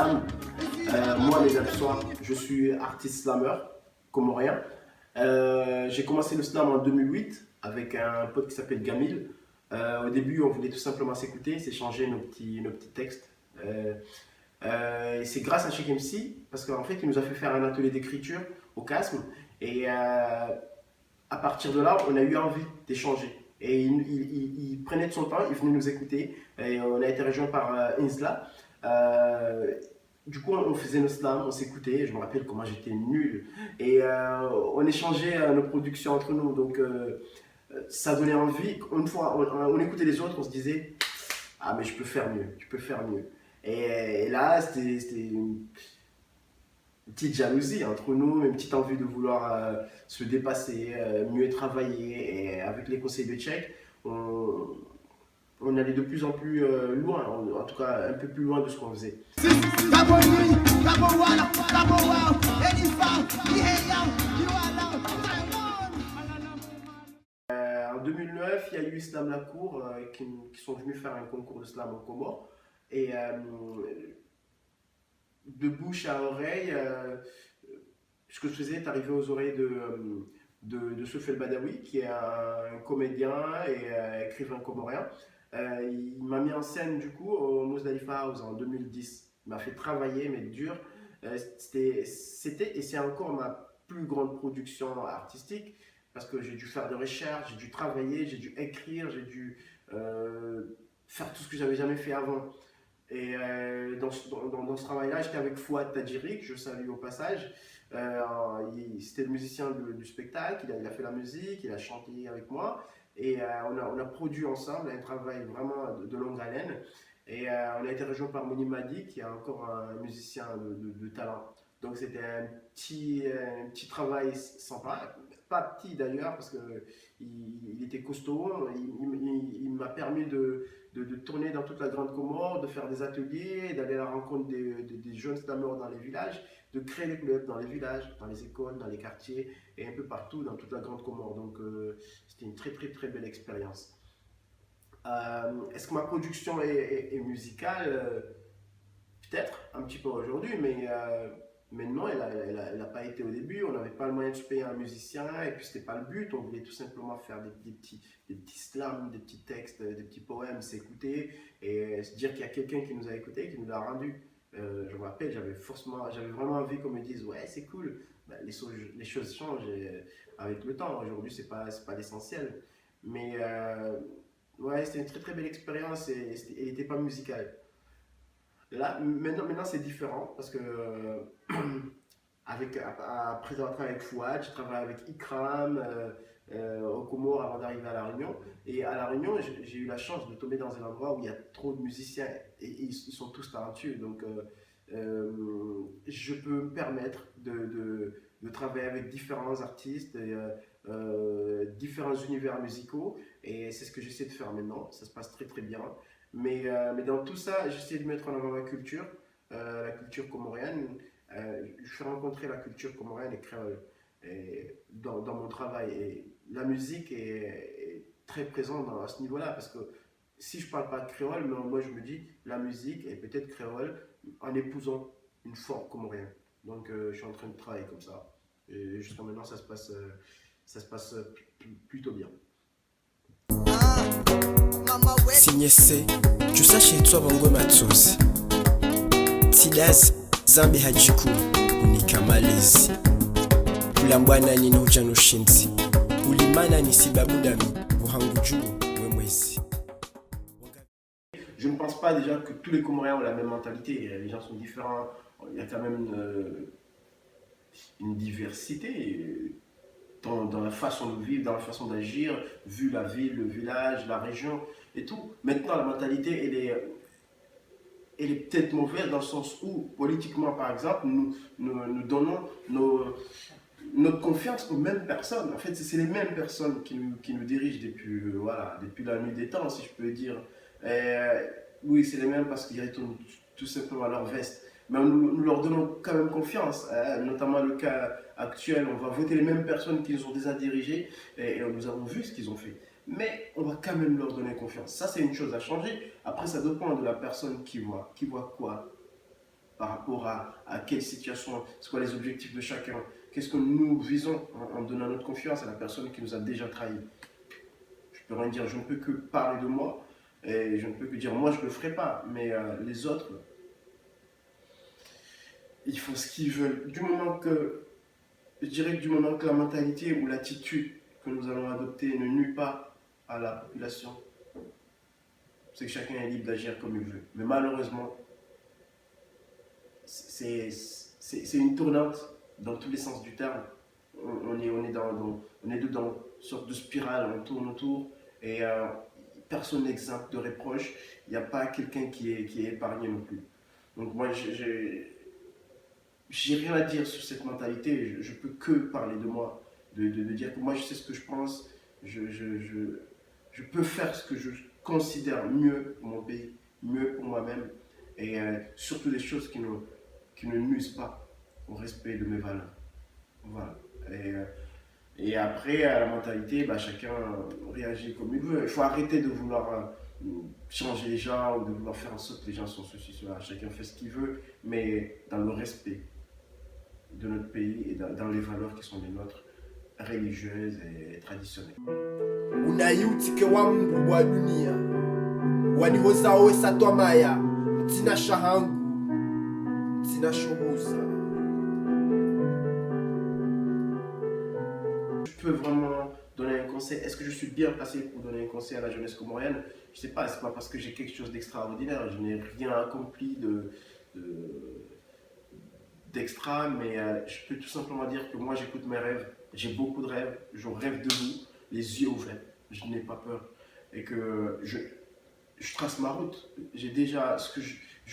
slam. Moi, les soirs, je suis artiste slammer, comorien. J'ai commencé le slam en 2008 avec un pote qui s'appelle Gamil. Au début, on voulait tout simplement s'écouter, s'échanger nos petits textes. Et c'est grâce à Cheikh MC, parce qu'en fait, il nous a fait faire un atelier d'écriture au CASM. Et à partir de là, on a eu envie d'échanger. Et il prenait de son temps, il venait nous écouter. Et on a été rejoint par Insla. Du coup, on faisait nos slams, on s'écoutait. Je me rappelle comment j'étais nul. Et on échangeait nos productions entre nous. Donc, ça donnait envie. Une fois, on écoutait les autres, on se disait, ah, mais je peux faire mieux, je peux faire mieux. Et là, c'était une petite jalousie entre nous, une petite envie de vouloir se dépasser, mieux travailler. Et avec les conseils de Tchèque, on allait de plus en plus loin, en tout cas un peu plus loin de ce qu'on faisait. En 2009, il y a eu Slam Lacour qui sont venus faire un concours de slam en Comores. Et de bouche à oreille, ce que je faisais est arrivé aux oreilles de Souf El Badawi, qui est un comédien et écrivain comorien. Il m'a mis en scène du coup au Mousdalifa House en 2010. Il m'a fait travailler, mais dur. C'était et c'est encore ma plus grande production artistique parce que j'ai dû faire des recherches, j'ai dû travailler, j'ai dû écrire, j'ai dû faire tout ce que j'avais jamais fait avant. Et dans ce travail-là, j'étais avec Fouad Tadjiri, que je salue au passage. C'était le musicien du spectacle, il a fait la musique, il a chanté avec moi. Et on a produit ensemble un travail vraiment de longue haleine. Et on a été rejoint par Moni Madi, qui est encore un musicien de talent. Donc c'était un petit travail sympa, pas petit d'ailleurs, parce qu'il était costaud. Il m'a permis de tourner dans toute la Grande Comore, de faire des ateliers, d'aller à la rencontre des jeunes slammeurs dans les villages, de créer des clubs dans les villages, dans les écoles, dans les quartiers et un peu partout dans toute la Grande Comore. Donc c'était une très belle expérience. Est-ce que ma production est musicale? Peut-être un petit peu aujourd'hui, mais non, elle n'a pas été au début. On n'avait pas le moyen de se payer un musicien et puis c'était pas le but. On voulait tout simplement faire des petits slams, des petits textes, des petits poèmes, s'écouter et se dire qu'il y a quelqu'un qui nous a écoutés, qui nous l'a rendu. Je me rappelle, j'avais vraiment envie qu'on me dise ouais, c'est cool. Ben, les choses changent avec le temps. Aujourd'hui, c'est pas l'essentiel. Mais ouais, c'était une très belle expérience et elle n'était pas musicale. Là, maintenant c'est différent parce que après avoir travaillé avec Fouad, je travaille avec Ikram au Comores avant d'arriver à La Réunion. Et à La Réunion, j'ai eu la chance de tomber dans un endroit où il y a trop de musiciens et ils sont tous talentueux. Donc je peux me permettre de travailler avec différents artistes et différents univers musicaux. Et c'est ce que j'essaie de faire maintenant. Ça se passe très bien. Mais dans tout ça, j'essaie de mettre en avant la culture comorienne. Je fais rencontrer la culture comorienne et créole dans mon travail. Et la musique est très présente à ce niveau-là parce que si je ne parle pas de créole, mais moi je me dis la musique est peut-être créole en épousant une forme comorienne. Donc je suis en train de travailler comme ça. Et jusqu'à maintenant, ça se passe plutôt bien. Signé C, tu saches toi bongo matsuzi. Tidazi, zambi hajiku, unika malezi. Ulambwana ni nuja no shinzi. Ulimana ni sibabudami, buhanguju, mwemwezi. Je ne pense pas déjà que tous les Comoriens ont la même mentalité. Les gens sont différents. Il y a quand même une diversité dans la façon de vivre, dans la façon d'agir, vu la ville, le village, la région et tout. Maintenant, la mentalité, elle est peut-être mauvaise dans le sens où, politiquement par exemple, nous donnons notre confiance aux mêmes personnes. En fait, c'est les mêmes personnes qui nous dirigent depuis la nuit des temps, si je peux dire. Oui, c'est les mêmes parce qu'ils retournent tout simplement à leur veste. Mais nous leur donnons quand même confiance, notamment le cas actuel. On va voter les mêmes personnes qui nous ont déjà dirigés et nous avons vu ce qu'ils ont fait. Mais on va quand même leur donner confiance. Ça, c'est une chose à changer. Après, ça dépend de la personne qui voit quoi. par rapport à quelle situation, c'est quoi les objectifs de chacun, qu'est-ce que nous visons en donnant notre confiance à la personne qui nous a déjà trahis. Je peux rien dire, je ne peux que parler de moi, et je ne peux que dire moi je ne le ferai pas, mais les autres, ils font ce qu'ils veulent. Je dirais que du moment que la mentalité ou l'attitude que nous allons adopter ne nuit pas à la population, c'est que chacun est libre d'agir comme il veut. Mais malheureusement, c'est une tournante dans tous les sens du terme. On est dans une sorte de spirale, on tourne autour et personne n'est exempt de reproches. Il n'y a pas quelqu'un qui est épargné non plus. Donc moi, j'ai rien à dire sur cette mentalité. Je peux que parler de moi, de dire que moi je sais ce que je pense. Je peux faire ce que je considère mieux pour mon pays, mieux pour moi-même, et surtout des choses qui ne nuisent pas au respect de mes valeurs. Voilà. Et après, à la mentalité, bah, chacun réagit comme il veut. Il faut arrêter de vouloir changer les gens ou de vouloir faire en sorte que les gens sont ceci, cela. Chacun fait ce qu'il veut, mais dans le respect de notre pays et dans les valeurs qui sont les nôtres, religieuses et traditionnelles. Unayutike wa Mungu wa dunia, wanihoza wesa twamaya, mtina shahangu, mtina shogusa. Je peux vraiment donner un conseil. Est-ce que je suis bien placé pour donner un conseil à la jeunesse comorienne? Je ne sais pas, c'est pas parce que j'ai quelque chose d'extraordinaire. Je n'ai rien accompli d'extra, mais je peux tout simplement dire que moi j'écoute mes rêves. J'ai beaucoup de rêves. Je rêve debout, les yeux ouverts. Je n'ai pas peur. Et que je trace ma route. Je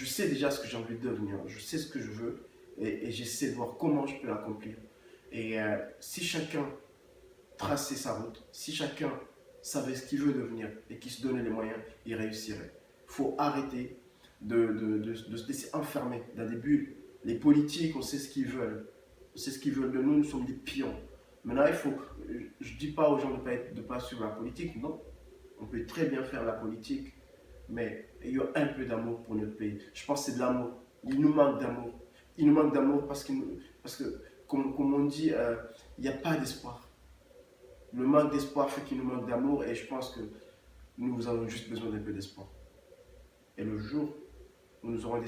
sais déjà ce que j'ai envie de devenir. Je sais ce que je veux. Et j'essaie de voir comment je peux l'accomplir. Et si chacun traçait sa route, si chacun savait ce qu'il veut devenir et qu'il se donnait les moyens, il réussirait. Il faut arrêter de se laisser enfermer dans des bulles. Les politiques, on sait ce qu'ils veulent. On sait ce qu'ils veulent de nous, nous sommes des pions. Maintenant, je ne dis pas aux gens de pas suivre la politique, non. On peut très bien faire la politique, mais ayons un peu d'amour pour notre pays. Je pense que c'est de l'amour. Il nous manque d'amour. Il nous manque d'amour parce que, comme on dit, il n'y a pas d'espoir. Le manque d'espoir fait qu'il nous manque d'amour et je pense que nous avons juste besoin d'un peu d'espoir. Et le jour où nous aurons de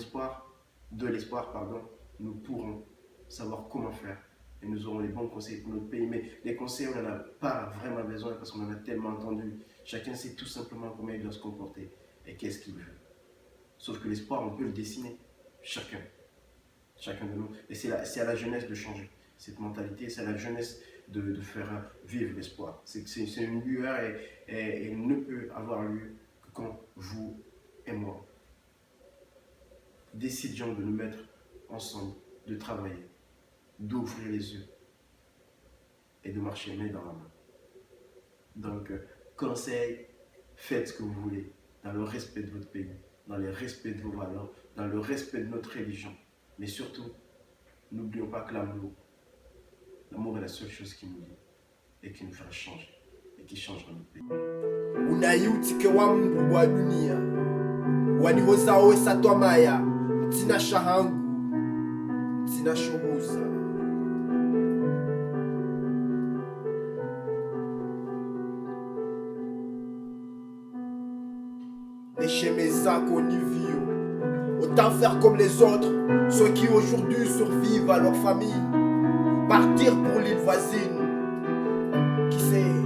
l'espoir, nous pourrons savoir comment faire et nous aurons les bons conseils pour notre pays. Mais les conseils, on n'en a pas vraiment besoin parce qu'on en a tellement entendu. Chacun sait tout simplement comment il doit se comporter et qu'est-ce qu'il veut. Sauf que l'espoir, on peut le dessiner. Chacun de nous. Et c'est à la jeunesse de changer cette mentalité, c'est à la jeunesse de faire vivre l'espoir. C'est une lueur et elle ne peut avoir lieu que quand vous et moi décidions de nous mettre ensemble, de travailler, d'ouvrir les yeux et de marcher main dans la main. Donc, conseil, faites ce que vous voulez dans le respect de votre pays, dans le respect de vos valeurs, dans le respect de notre religion. Mais surtout, n'oublions pas que l'amour est la seule chose qui nous lie et qui nous fera changer et qui changera notre pays. Unayutike wa Mungu wa dunia, wanihoza wesa twamaya, mtina shahangu, mtina shogusa. Les chemins zako ni vieux. Autant faire comme les autres, ceux qui aujourd'hui survivent à leur famille. Partir pour l'île voisine. Qui sait?